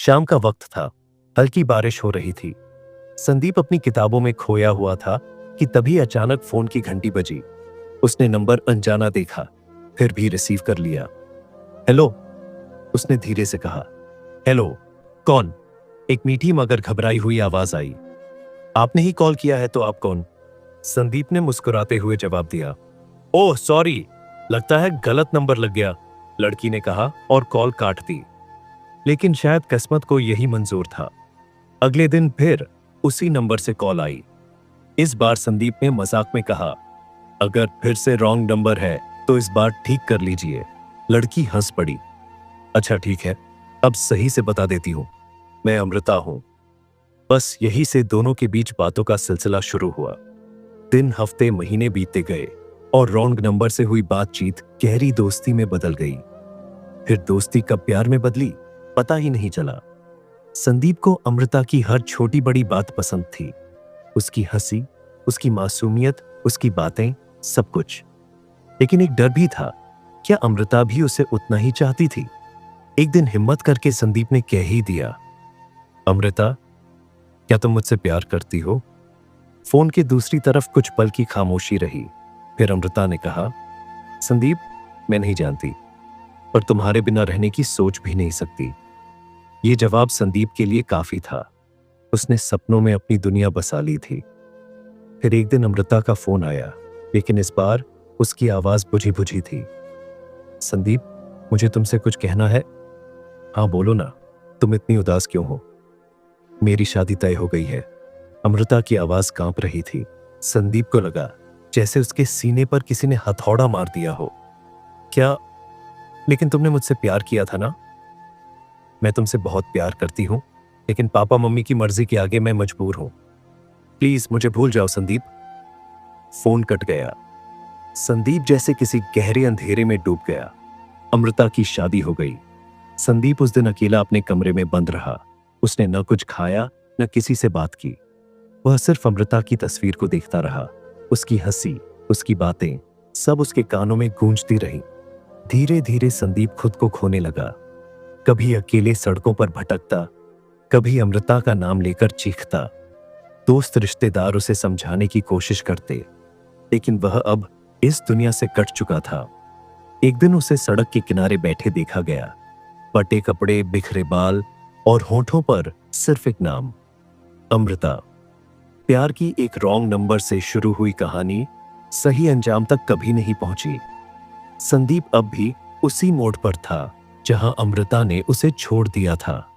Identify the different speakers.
Speaker 1: शाम का वक्त था। हल्की बारिश हो रही थी। संदीप अपनी किताबों में खोया हुआ था कि तभी अचानक फोन की घंटी बजी। उसने नंबर अनजाना देखा, फिर भी रिसीव कर लिया। हेलो, उसने धीरे से कहा। हेलो, कौन? एक मीठी मगर घबराई हुई आवाज आई। आपने ही कॉल किया है तो आप कौन? संदीप ने मुस्कुराते हुए जवाब दिया। ओह सॉरी, लगता है गलत नंबर लग गया, लड़की ने कहा और कॉल काट दी। लेकिन शायद किस्मत को यही मंजूर था। अगले दिन फिर उसी नंबर से कॉल आई। इस बार संदीप ने मजाक में कहा, अगर फिर से रॉन्ग नंबर है तो इस बार ठीक कर लीजिए। लड़की हंस पड़ी। अच्छा ठीक है, अब सही से बता देती हूं, मैं अमृता हूं। बस यही से दोनों के बीच बातों का सिलसिला शुरू हुआ। दिन, हफ्ते, महीने बीतते गए और रॉन्ग नंबर से हुई बातचीत गहरी दोस्ती में बदल गई। फिर दोस्ती कब प्यार में बदली, पता ही नहीं चला। संदीप को अमृता की हर छोटी बड़ी बात पसंद थी। उसकी हंसी, उसकी मासूमियत, उसकी बातें, सब कुछ। लेकिन एक डर भी था, क्या अमृता भी उसे उतना ही चाहती थी? एक दिन हिम्मत करके संदीप ने कह ही दिया, अमृता, क्या तुम मुझसे प्यार करती हो? फोन के दूसरी तरफ कुछ पल की खामोशी रही। फिर अमृता ने कहा, संदीप, मैं नहीं जानती, पर तुम्हारे बिना रहने की सोच भी नहीं सकती। यह जवाब संदीप के लिए काफी था। उसने सपनों में अपनी दुनिया बसा ली थी। फिर एक दिन अमृता का फोन आया, लेकिन इस बार उसकी आवाज बुझी बुझी थी। संदीप, मुझे तुमसे कुछ कहना है। हाँ बोलो ना, तुम इतनी उदास क्यों हो? मेरी शादी तय हो गई है। अमृता की आवाज कांप रही थी। संदीप को लगा जैसे उसके सीने पर किसी ने हथौड़ा मार दिया हो। क्या? लेकिन तुमने मुझसे प्यार किया था ना? मैं तुमसे बहुत प्यार करती हूं, लेकिन पापा मम्मी की मर्जी के आगे मैं मजबूर हूं। प्लीज मुझे भूल जाओ संदीप। फोन कट गया। संदीप जैसे किसी गहरे अंधेरे में डूब गया। अमृता की शादी हो गई। संदीप उस दिन अकेला अपने कमरे में बंद रहा। उसने न कुछ खाया, न किसी से बात की। वह सिर्फ अमृता की तस्वीर को देखता रहा। उसकी हंसी, उसकी बातें, सब उसके कानों में गूंजती रही। धीरे धीरे संदीप खुद को खोने लगा। कभी अकेले सड़कों पर भटकता, कभी अमृता का नाम लेकर चीखता। दोस्त, रिश्तेदार उसे समझाने की कोशिश करते, लेकिन वह अब इस दुनिया से कट चुका था। एक दिन उसे सड़क के किनारे बैठे देखा गया। फटे कपड़े, बिखरे बाल और होठों पर सिर्फ एक नाम, अमृता। प्यार की एक रॉन्ग नंबर से शुरू हुई कहानी सही अंजाम तक कभी नहीं पहुंची। संदीप अब भी उसी मोड़ पर था जहां अमृता ने उसे छोड़ दिया था।